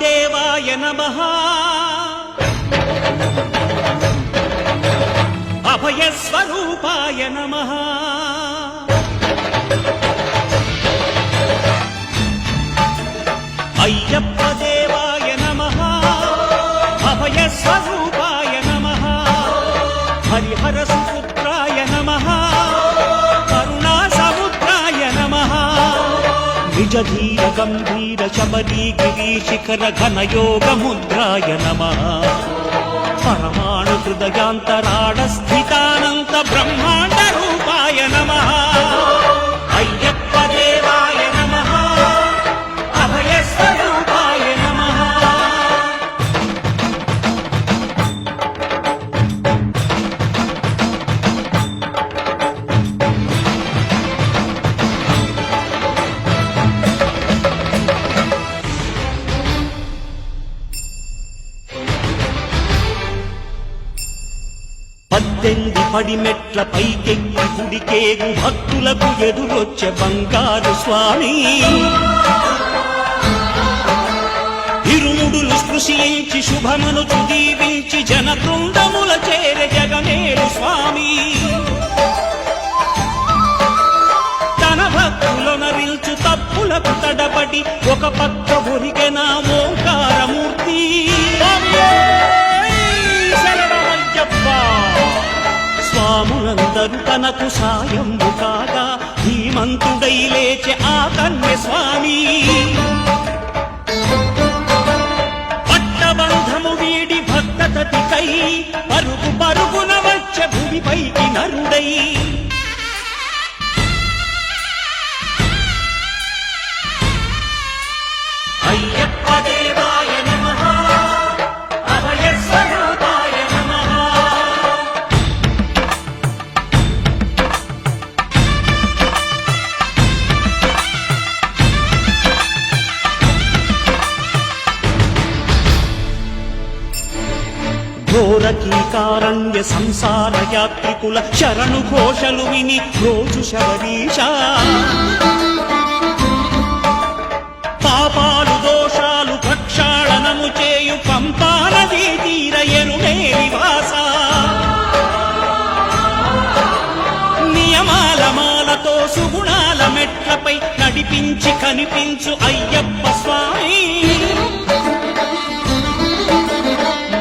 దేవాయ నమః అభయస్వరూపాయ నమః అయ్యప్ప దేవాయ నమః అభయస్వరూపాయ నమః హరిహర సుపుత్రాయ నమః కరుణా సముద్రాయ నమః నిజ ధీర గంభీర శబరీ గిరి శిఖర ఘనయోగ ముద్రాయ నమః పరమాణు హృదయాంతరాళ స్థితానంత బ్రహ్మాండ రూపాయ నమః అయ్యప్ప దేవాయ నమః అభయస్వరూపాయ నమః పద్దెనిమిది పడిమెట్ల పైకెక్కి గుడికేగు భక్తులకు ఎదురొచ్చే బంగారు స్వామి ఇరుముడులు స్పృశించి శుభమనుచు దీవించి జన బృందముల చేరే జగమేరు స్వామి తన భక్తులొనరిల్చు తప్పులకు తడబడి ఒక పక్క ఒరిగెన ఓంకారమూర్తి స్వాములందరూ తనకు సాయంబు కాగా ధీమంతుడై లేచే ఆ కన్య స్వామి పట్టబంధము వీడి భక్తతతికై పరుగు పరుగున వచ్చే భూమిపైకి నరుడై అయ్యప్ప దేవాయ నమః అభయస్వరూపాయ నమః ఘోరకీకారణ్య సంసార యాత్రికుల శరణు ఘోషలు విని రోజు శబరీష పాపాలు దోషాలు ప్రక్షాళనము చేయు పంపానదీ తీరయను నివాస నియమాల మాలతో సుగుణాల మెట్లపై నడిపించి కనిపించు అయ్యప్ప స్వామి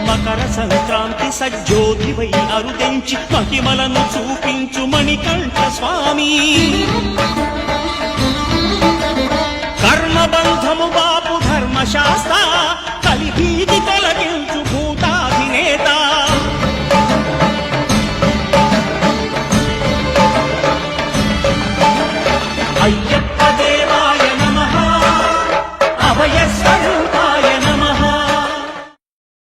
మకర సంక్రాంతి సజ్జోతివై అరుదించి మహిమలను చూపించు మణికంఠ స్వామి కర్మబంధము బాపు ధర్మశాస్త్ర కలిభీతి